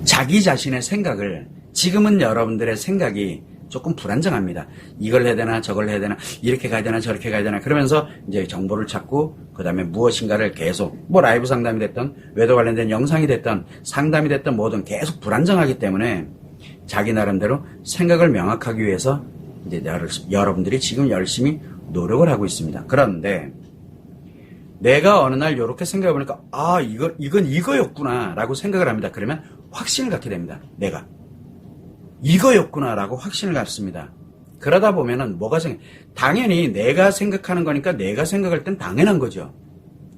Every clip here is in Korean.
자기 자신의 생각을, 지금은 여러분들의 생각이 조금 불안정합니다. 이걸 해야 되나 저걸 해야 되나, 이렇게 가야 되나 저렇게 가야 되나, 그러면서 이제 정보를 찾고 그 다음에 무엇인가를 계속, 뭐 라이브 상담이 됐던 외도 관련된 영상이 됐던 상담이 됐던 뭐든 계속 불안정하기 때문에 자기 나름대로 생각을 명확하기 위해서 이제 여러분들이 지금 열심히 노력을 하고 있습니다. 그런데 내가 어느 날 이렇게 생각해 보니까 이건 이거였구나 라고 생각을 합니다. 그러면 확신을 갖게 됩니다. 내가 이거였구나 라고 확신을 갖습니다. 그러다 보면은 당연히 내가 생각하는 거니까 내가 생각할 땐 당연한 거죠.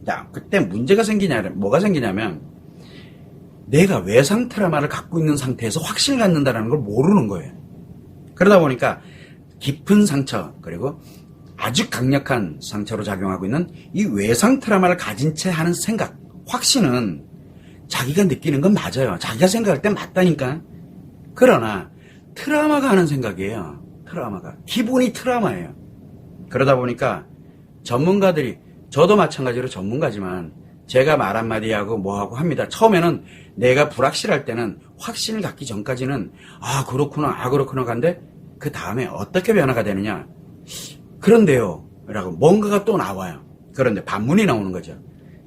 자, 그때 문제가 뭐가 생기냐면 내가 외상 트라우마를 갖고 있는 상태에서 확신을 갖는다는 걸 모르는 거예요. 그러다 보니까 깊은 상처, 그리고 아주 강력한 상처로 작용하고 있는 이 외상 트라우마를 가진 채 하는 생각, 확신은 자기가 느끼는 건 맞아요. 자기가 생각할 땐 맞다니까. 그러나 트라우마가 하는 생각이에요. 트라우마가. 기본이 트라우마예요. 그러다 보니까 전문가들이, 저도 마찬가지로 전문가지만 제가 말 한마디 하고 뭐하고 합니다. 처음에는 내가 불확실할 때는 확신을 갖기 전까지는 그렇구나 간데 그 다음에 어떻게 변화가 되느냐. 그런데요 라고 뭔가가 또 나와요. 그런데 반문이 나오는 거죠.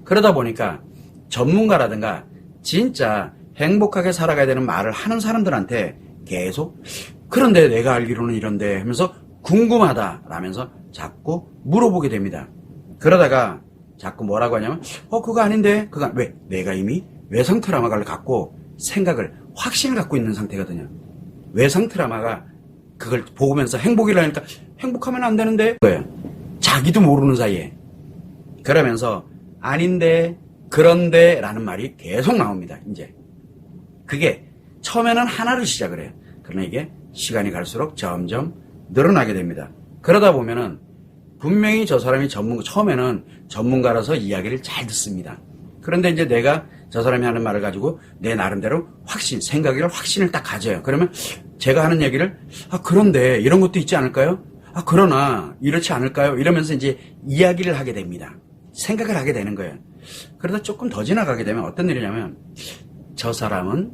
그러다 보니까 전문가라든가 진짜 행복하게 살아가야 되는 말을 하는 사람들한테 계속 그런데 내가 알기로는 이런데 하면서 궁금하다 라면서 자꾸 물어보게 됩니다. 그러다가 자꾸 뭐라고 하냐면 그거 아닌데 왜? 내가 이미 외상 트라우마를 갖고 생각을, 확신을 갖고 있는 상태거든요. 외상 트라우마가 그걸 보면서 행복이라니까 행복하면 안 되는데 거예요. 자기도 모르는 사이에. 그러면서 아닌데 그런데 라는 말이 계속 나옵니다. 이제 그게 처음에는 하나를 시작을 해요. 그러나 이게 시간이 갈수록 점점 늘어나게 됩니다. 그러다 보면은 분명히 저 사람이 처음에는 전문가라서 이야기를 잘 듣습니다. 그런데 이제 내가 저 사람이 하는 말을 가지고 내 나름대로 확신을 딱 가져요. 그러면 제가 하는 얘기를 그런데 이런 것도 있지 않을까요? 그러나 이렇지 않을까요? 이러면서 이제 이야기를 하게 됩니다. 생각을 하게 되는 거예요. 그러다 조금 더 지나가게 되면 어떤 일이냐면 저 사람은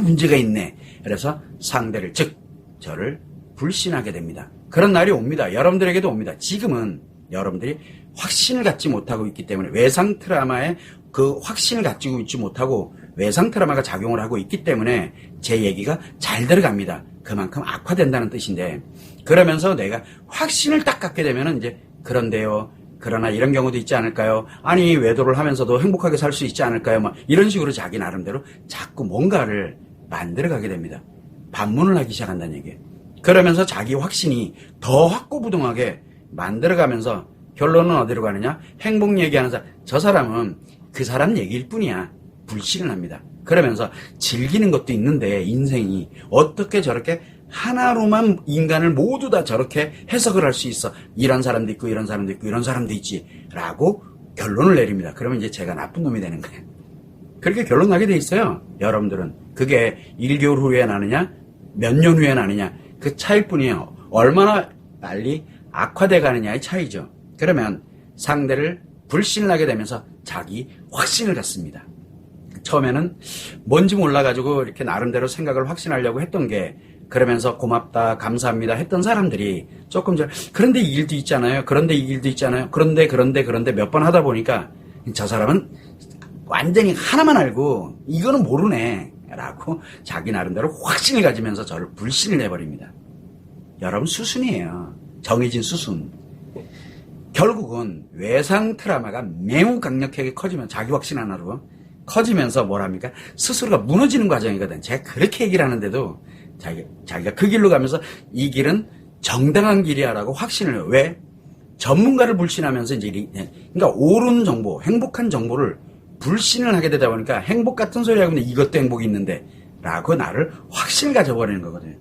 문제가 있네. 그래서 상대를, 즉 저를 불신하게 됩니다. 그런 날이 옵니다. 여러분들에게도 옵니다. 지금은 여러분들이 확신을 갖지 못하고 있기 때문에, 외상 트라우마에 그 확신을 가지고 있지 못하고 외상 트라우마가 작용을 하고 있기 때문에 제 얘기가 잘 들어갑니다. 그만큼 악화된다는 뜻인데, 그러면서 내가 확신을 딱 갖게 되면은 이제 그런데요, 그러나 이런 경우도 있지 않을까요? 아니 외도를 하면서도 행복하게 살 수 있지 않을까요? 이런 식으로 자기 나름대로 자꾸 뭔가를 만들어가게 됩니다. 반문을 하기 시작한다는 얘기예요. 그러면서 자기 확신이 더 확고부동하게 만들어가면서 결론은 어디로 가느냐? 행복 얘기하는 사람, 저 사람은 그 사람 얘기일 뿐이야. 불신을 합니다. 그러면서 즐기는 것도 있는데 인생이 어떻게 저렇게 하나로만 인간을 모두 다 저렇게 해석을 할 수 있어. 이런 사람도 있고 이런 사람도 있고 이런 사람도 있지 라고 결론을 내립니다. 그러면 이제 제가 나쁜 놈이 되는 거예요. 그렇게 결론 나게 돼 있어요. 여러분들은 그게 1개월 후에 나느냐 몇 년 후에 나느냐 그 차이일 뿐이에요. 얼마나 빨리 악화돼 가느냐의 차이죠. 그러면 상대를 불신을 하게 되면서 자기 확신을 갖습니다. 처음에는 뭔지 몰라가지고 이렇게 나름대로 생각을 확신하려고 했던 게, 그러면서 고맙다 감사합니다 했던 사람들이 조금 그런데 이 일도 있잖아요, 그런데 이 일도 있잖아요, 그런데 몇 번 하다 보니까 저 사람은 완전히 하나만 알고 이거는 모르네 라고 자기 나름대로 확신을 가지면서 저를 불신을 내버립니다. 여러분 수순이에요. 정해진 수순. 결국은 외상 트라우마가 매우 강력하게 커지면, 자기 확신 하나로 커지면서 뭐랍니까? 스스로가 무너지는 과정이거든. 제가 그렇게 얘기를 하는데도 자기가 그 길로 가면서 이 길은 정당한 길이야 라고 확신을 해요. 왜? 전문가를 불신하면서 이제 그러니까 옳은 정보, 행복한 정보를 불신을 하게 되다 보니까 행복 같은 소리 하고 있는데 이것도 행복이 있는데 라고 나를 확신을 가져버리는 거거든요.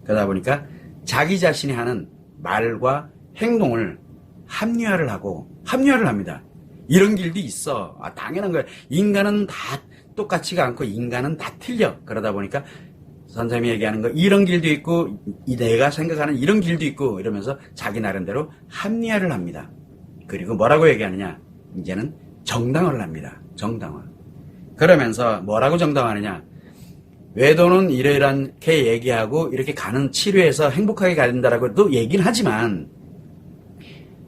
그러다 보니까 자기 자신이 하는 말과 행동을 합리화를 합니다. 이런 길도 있어. 당연한 거야. 인간은 다 똑같지가 않고 인간은 다 틀려. 그러다 보니까 선생님이 얘기하는 거 이런 길도 있고 내가 생각하는 이런 길도 있고 이러면서 자기 나름대로 합리화를 합니다. 그리고 뭐라고 얘기하느냐? 이제는 정당화를 합니다. 정당화. 그러면서 뭐라고 정당하느냐. 외도는 이러이렇게 얘기하고 이렇게 가는 치료해서 행복하게 가야 된다라고도 얘기는 하지만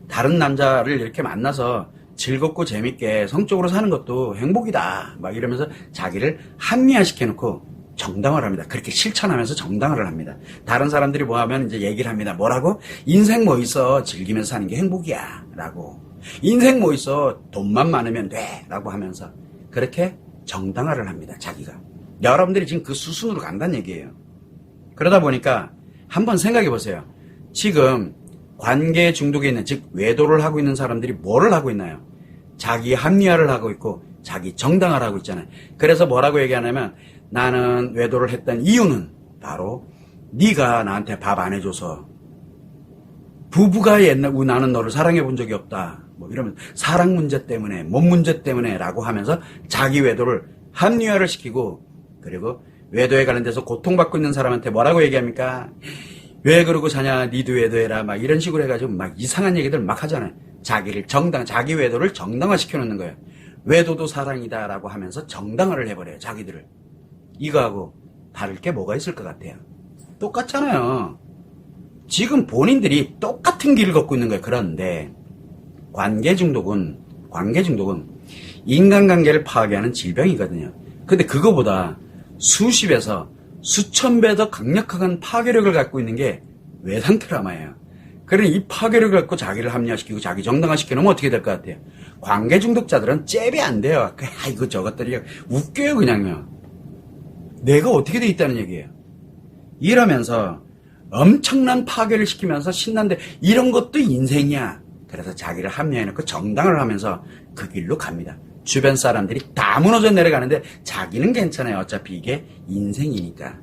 다른 남자를 이렇게 만나서 즐겁고 재밌게 성적으로 사는 것도 행복이다. 막 이러면서 자기를 합리화시켜놓고 정당화를 합니다. 그렇게 실천하면서 정당화를 합니다. 다른 사람들이 뭐 하면 이제 얘기를 합니다. 뭐라고? 인생 뭐 있어. 즐기면서 사는 게 행복이야. 라고. 인생 뭐 있어. 돈만 많으면 돼. 라고 하면서 그렇게 정당화를 합니다. 자기가. 여러분들이 지금 그 수순으로 간다는 얘기예요. 그러다 보니까 한번 생각해 보세요. 지금 관계 중독에 있는, 즉 외도를 하고 있는 사람들이 뭐를 하고 있나요? 자기 합리화를 하고 있고 자기 정당화를 하고 있잖아요. 그래서 뭐라고 얘기하냐면 나는 외도를 했던 이유는 바로 네가 나한테 밥 안 해줘서, 부부가 옛날 나는 너를 사랑해 본 적이 없다. 뭐 이러면 사랑 문제 때문에, 몸 문제 때문에 라고 하면서 자기 외도를 합리화를 시키고, 그리고 외도에 관련돼서 고통받고 있는 사람한테 뭐라고 얘기합니까? 왜 그러고 사냐, 니도 외도해라, 막 이런 식으로 해가지고 막 이상한 얘기들 막 하잖아요. 자기 외도를 정당화 시켜놓는 거예요. 외도도 사랑이다 라고 하면서 정당화를 해버려요, 자기들을. 이거하고 다를 게 뭐가 있을 것 같아요? 똑같잖아요. 지금 본인들이 똑같은 길을 걷고 있는 거예요. 그런데 관계 중독은 인간관계를 파괴하는 질병이거든요. 근데 그거보다 수십에서 수천 배 더 강력한 파괴력을 갖고 있는 게 외상 트라우마예요. 그러니 이 파괴력을 갖고 자기를 합리화시키고 자기 정당화시켜 놓으면 어떻게 될 것 같아요? 관계 중독자들은 잽이 안 돼요. 아이고 저것들이 웃겨요 그냥요. 내가 어떻게 돼 있다는 얘기예요. 이러면서 엄청난 파괴를 시키면서 신난데 이런 것도 인생이야. 그래서 자기를 합리화해놓고 정당을 하면서 그 길로 갑니다. 주변 사람들이 다 무너져 내려가는데 자기는 괜찮아요. 어차피 이게 인생이니까.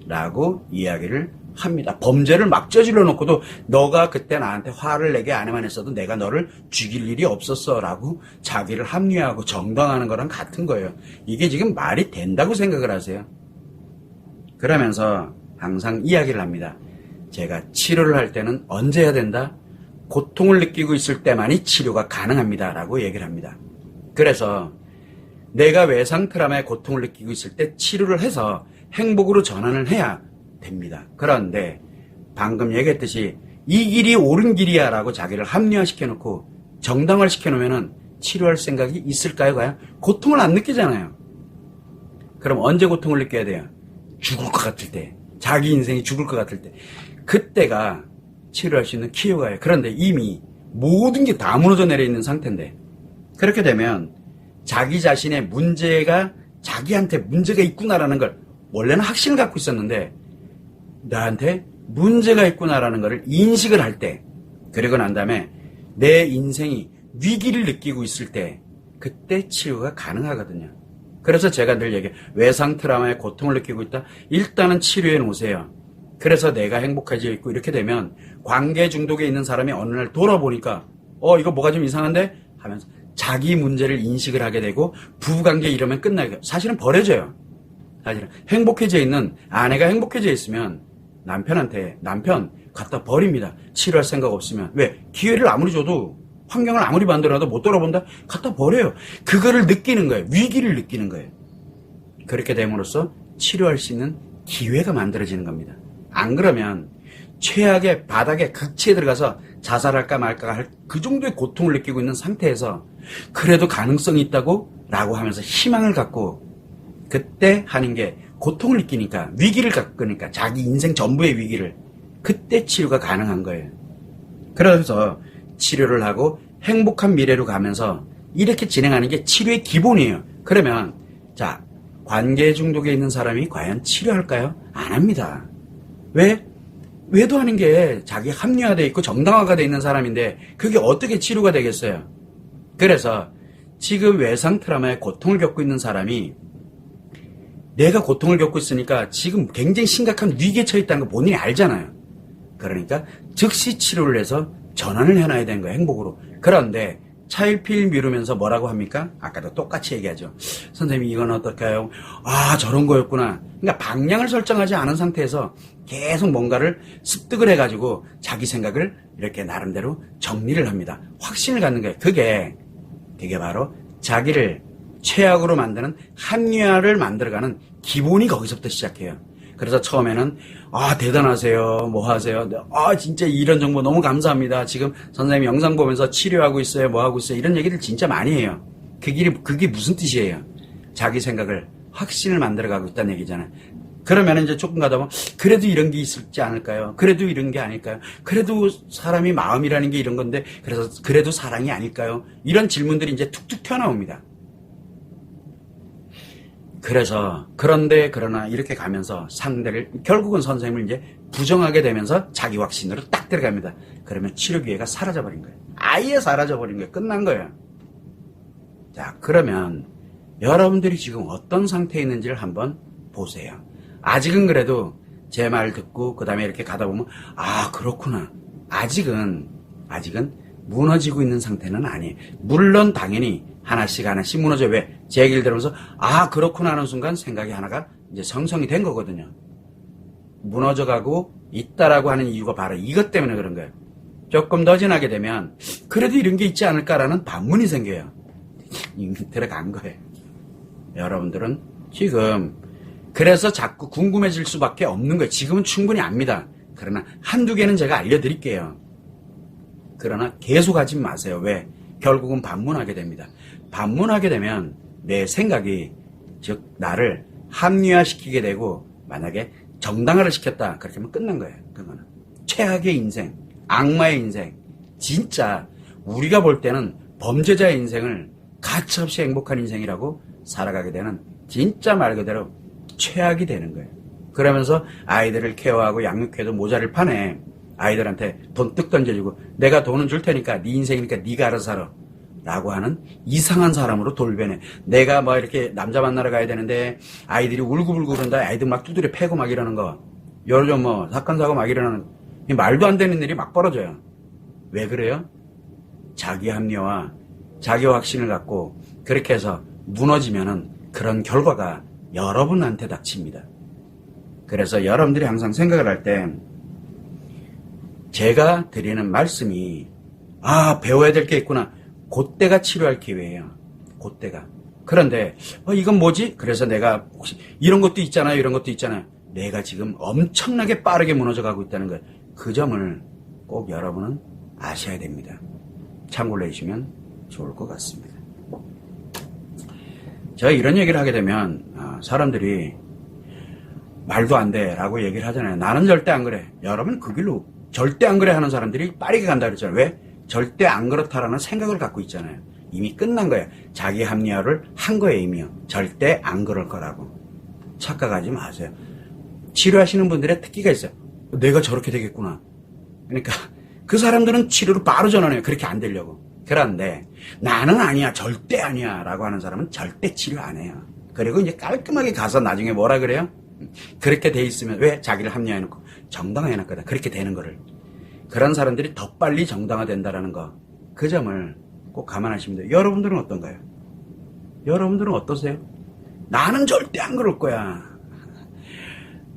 라고 이야기를 합니다. 범죄를 막 저질러 놓고도 너가 그때 나한테 화를 내게 안에만 했어도 내가 너를 죽일 일이 없었어. 라고 자기를 합리화하고 정당하는 거랑 같은 거예요. 이게 지금 말이 된다고 생각을 하세요. 그러면서 항상 이야기를 합니다. 제가 치료를 할 때는 언제 해야 된다? 고통을 느끼고 있을 때만이 치료가 가능합니다. 라고 얘기를 합니다. 그래서 내가 외상 트라우마의 고통을 느끼고 있을 때 치료를 해서 행복으로 전환을 해야 됩니다. 그런데 방금 얘기했듯이 이 길이 옳은 길이야 라고 자기를 합리화시켜놓고 정당화를 시켜놓으면 치료할 생각이 있을까요? 과연? 고통을 안 느끼잖아요. 그럼 언제 고통을 느껴야 돼요? 죽을 것 같을 때, 자기 인생이 죽을 것 같을 때, 그때가 치료할 수 있는 기회가요. 그런데 이미 모든 게 다 무너져 내려 있는 상태인데, 그렇게 되면 자기 자신의 문제가 자기한테 문제가 있구나라는 걸 원래는 확신을 갖고 있었는데 나한테 문제가 있구나라는 걸 인식을 할 때, 그리고 난 다음에 내 인생이 위기를 느끼고 있을 때 그때 치유가 가능하거든요. 그래서 제가 늘 얘기해요. 외상 트라우마의 고통을 느끼고 있다? 일단은 치료해 놓으세요. 그래서 내가 행복해져 있고 이렇게 되면 관계 중독에 있는 사람이 어느 날 돌아보니까 이거 뭐가 좀 이상한데? 하면서 자기 문제를 인식을 하게 되고 부부관계 이러면 끝나게 사실은 버려져요. 사실은 행복해져 있는 아내가 행복해져 있으면 남편 갖다 버립니다. 치료할 생각 없으면. 왜? 기회를 아무리 줘도 환경을 아무리 만들어놔도 못 돌아본다? 갖다 버려요. 그거를 느끼는 거예요. 위기를 느끼는 거예요. 그렇게 됨으로써 치료할 수 있는 기회가 만들어지는 겁니다. 안 그러면 최악의 바닥에 극치에 들어가서 자살할까 말까 할 그 정도의 고통을 느끼고 있는 상태에서 그래도 가능성이 있다고 라고 하면서 희망을 갖고 그때 하는 게 고통을 느끼니까 위기를 겪으니까 자기 인생 전부의 위기를 그때 치료가 가능한 거예요. 그래서 치료를 하고 행복한 미래로 가면서 이렇게 진행하는 게 치료의 기본이에요. 그러면 자, 관계 중독에 있는 사람이 과연 치료할까요? 안 합니다. 왜? 외도하는 게 자기 합리화되어 있고 정당화가 되어 있는 사람인데 그게 어떻게 치료가 되겠어요? 그래서 지금 외상 트라우마의 고통을 겪고 있는 사람이 내가 고통을 겪고 있으니까 지금 굉장히 심각한 위기에 처해 있다는 거 본인이 알잖아요. 그러니까 즉시 치료를 해서 전환을 해놔야 되는 거예요. 행복으로. 그런데 차일피일 미루면서 뭐라고 합니까? 아까도 똑같이 얘기하죠. 선생님 이건 어떨까요? 저런 거였구나. 그러니까 방향을 설정하지 않은 상태에서 계속 뭔가를 습득을 해가지고 자기 생각을 이렇게 나름대로 정리를 합니다. 확신을 갖는 거예요. 그게 바로 자기를 최악으로 만드는 합리화를 만들어가는 기본이 거기서부터 시작해요. 그래서 처음에는 대단하세요. 뭐 하세요? 진짜 이런 정보 너무 감사합니다. 지금 선생님 영상 보면서 치료하고 있어요. 뭐 하고 있어요. 이런 얘기를 진짜 많이 해요. 그게 무슨 뜻이에요? 자기 생각을 확신을 만들어가고 있다는 얘기잖아요. 그러면 이제 조금 가다 보면 그래도 이런 게 있을지 않을까요? 그래도 이런 게 아닐까요? 그래도 사람이 마음이라는 게 이런 건데 그래서 그래도 사랑이 아닐까요? 이런 질문들이 이제 툭툭 튀어나옵니다. 그래서 그러나 이렇게 가면서 상대를 결국은 선생님을 이제 부정하게 되면서 자기 확신으로 딱 들어갑니다. 그러면 치료 기회가 사라져버린 거예요. 아예 사라져버린 거예요. 끝난 거예요. 자, 그러면 여러분들이 지금 어떤 상태에 있는지를 한번 보세요. 아직은 그래도 제 말 듣고 그 다음에 이렇게 가다 보면 그렇구나. 아직은 무너지고 있는 상태는 아니에요. 물론 당연히 하나씩 무너져. 왜? 제 얘기를 들으면서 그렇구나 하는 순간 생각이 하나가 이제 성성이 된 거거든요. 무너져가고 있다라고 하는 이유가 바로 이것 때문에 그런 거예요. 조금 더 지나게 되면 그래도 이런 게 있지 않을까라는 반문이 생겨요. 이미 들어간 거예요. 여러분들은 지금 그래서 자꾸 궁금해질 수밖에 없는 거예요. 지금은 충분히 압니다. 그러나 한두 개는 제가 알려드릴게요. 그러나 계속 하지 마세요. 왜? 결국은 반문하게 됩니다. 반문하게 되면 내 생각이 즉 나를 합리화시키게 되고 만약에 정당화를 시켰다. 그렇게 하면 끝난 거예요. 그거는 최악의 인생, 악마의 인생, 진짜 우리가 볼 때는 범죄자의 인생을 가차없이 행복한 인생이라고 살아가게 되는 진짜 말 그대로 최악이 되는 거예요. 그러면서 아이들을 케어하고 양육해도 모자를 파네. 아이들한테 돈 뜩 던져주고 내가 돈은 줄 테니까 네 인생이니까 네가 알아서 살아 라고 하는 이상한 사람으로 돌변해. 내가 뭐 이렇게 남자 만나러 가야 되는데 아이들이 울고불고 그런다. 아이들 막 두드려 패고 막 이러는 거. 요즘 뭐 사건 사고 막 이러는 말도 안 되는 일이 막 벌어져요. 왜 그래요? 자기 합리화, 자기 확신을 갖고 그렇게 해서 무너지면은 그런 결과가 여러분한테 닥칩니다. 그래서 여러분들이 항상 생각을 할 때 제가 드리는 말씀이 배워야 될 게 있구나. 그때가 치료할 기회예요. 그때가. 그런데 이건 뭐지? 그래서 내가 혹시 이런 것도 있잖아요. 이런 것도 있잖아요. 내가 지금 엄청나게 빠르게 무너져가고 있다는 거예요. 그 점을 꼭 여러분은 아셔야 됩니다. 참고로 해주시면 좋을 것 같습니다. 제가 이런 얘기를 하게 되면 사람들이 말도 안 돼 라고 얘기를 하잖아요. 나는 절대 안 그래. 여러분 그 길로 절대 안 그래 하는 사람들이 빠르게 간다 그랬잖아요. 왜? 절대 안 그렇다라는 생각을 갖고 있잖아요. 이미 끝난 거예요. 자기 합리화를 한 거예요. 이미요. 절대 안 그럴 거라고. 착각하지 마세요. 치료하시는 분들의 특기가 있어요. 내가 저렇게 되겠구나. 그러니까 그 사람들은 치료를 바로 전환해요. 그렇게 안 되려고. 그런데 나는 아니야. 절대 아니야. 라고 하는 사람은 절대 치료 안 해요. 그리고 이제 깔끔하게 가서 나중에 뭐라 그래요? 그렇게 돼 있으면 왜? 자기를 합리화해놓고 정당화해놨거든. 그렇게 되는 거를. 그런 사람들이 더 빨리 정당화된다라는 거. 그 점을 꼭 감안하시면 돼요. 여러분들은 어떤가요? 여러분들은 어떠세요? 나는 절대 안 그럴 거야.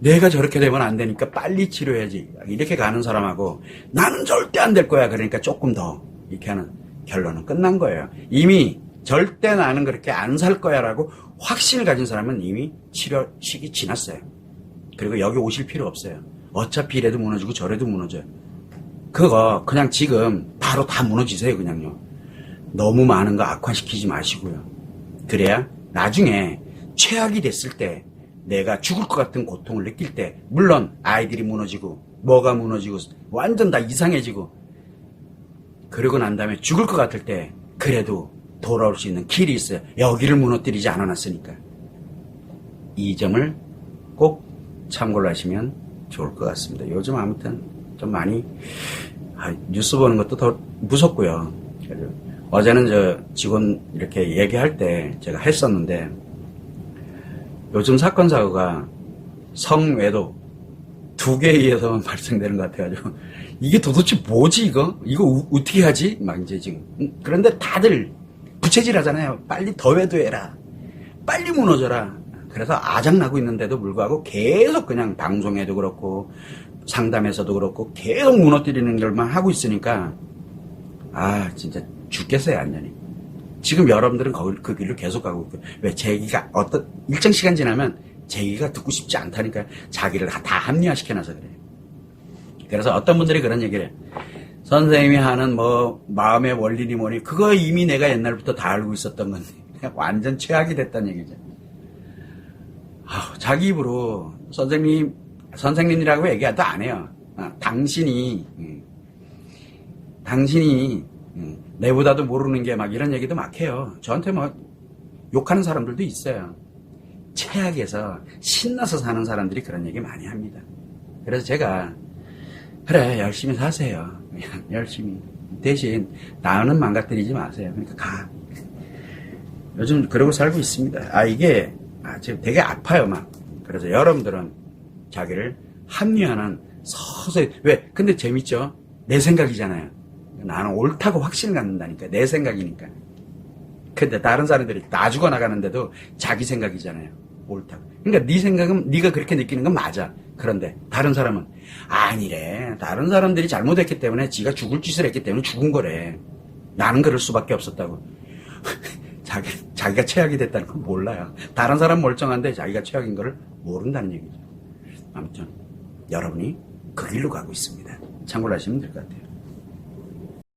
내가 저렇게 되면 안 되니까 빨리 치료해야지. 이렇게 가는 사람하고 나는 절대 안 될 거야. 그러니까 조금 더 이렇게 하는 결론은 끝난 거예요. 이미 절대 나는 그렇게 안 살 거야 라고 확신을 가진 사람은 이미 치료 시기 지났어요. 그리고 여기 오실 필요 없어요. 어차피 이래도 무너지고 저래도 무너져요. 그거 그냥 지금 바로 다 무너지세요. 그냥요. 너무 많은 거 악화시키지 마시고요. 그래야 나중에 최악이 됐을 때 내가 죽을 것 같은 고통을 느낄 때 물론 아이들이 무너지고 뭐가 무너지고 완전 다 이상해지고 그러고 난 다음에 죽을 것 같을 때 그래도 돌아올 수 있는 길이 있어요. 여기를 무너뜨리지 않아놨으니까. 이 점을 꼭 참고를 하시면 좋을 것 같습니다. 요즘 아무튼 좀 많이 뉴스 보는 것도 더 무섭고요. 어제는 저 직원 이렇게 얘기할 때 제가 했었는데 요즘 사건 사고가 성외도 2개에 의해서만 발생되는 것 같아가지고 이게 도대체 뭐지 이거 어떻게 하지? 막 이제 지금 그런데 다들 부채질 하잖아요. 빨리 더 외도해라. 빨리 무너져라. 그래서 아작나고 있는데도 불구하고 계속 그냥 방송에도 그렇고 상담에서도 그렇고 계속 무너뜨리는 것만 하고 있으니까 진짜 죽겠어요 완전히. 지금 여러분들은 그 길로 계속 가고 있고, 왜 제기가 어떤 일정 시간 지나면 제기가 듣고 싶지 않다니까 자기를 다 합리화시켜놔서 그래요. 그래서 어떤 분들이 그런 얘기를 해요. 선생님이 하는 뭐 마음의 원리니 뭐니 그거 이미 내가 옛날부터 다 알고 있었던 건데 완전 최악이 됐다는 얘기죠. 자기 입으로 선생님이라고 얘기도 안 해요. 당신이 내보다도 모르는 게 막 이런 얘기도 막 해요. 저한테 뭐 욕하는 사람들도 있어요. 최악에서 신나서 사는 사람들이 그런 얘기 많이 합니다. 그래서 제가 그래 열심히 사세요. 그냥 열심히. 대신 나는 망가뜨리지 마세요. 그러니까 가. 요즘 그러고 살고 있습니다. 이게 지금 되게 아파요 막. 그래서 여러분들은 자기를 합리화하는 서서히 근데 재밌죠? 내 생각이잖아요. 나는 옳다고 확신을 갖는다니까. 내 생각이니까. 근데 다른 사람들이 다 죽어나가는데도 자기 생각이잖아요. 옳다고. 그러니까 네 생각은 네가 그렇게 느끼는 건 맞아. 그런데 다른 사람은 아니래. 다른 사람들이 잘못했기 때문에 지가 죽을 짓을 했기 때문에 죽은 거래. 나는 그럴 수밖에 없었다고. 자기가 최악이 됐다는 건 몰라요. 다른 사람 멀쩡한데 자기가 최악인 거를 모른다는 얘기죠. 아무튼 여러분이 그 길로 가고 있습니다. 참고를 하시면 될 것 같아요.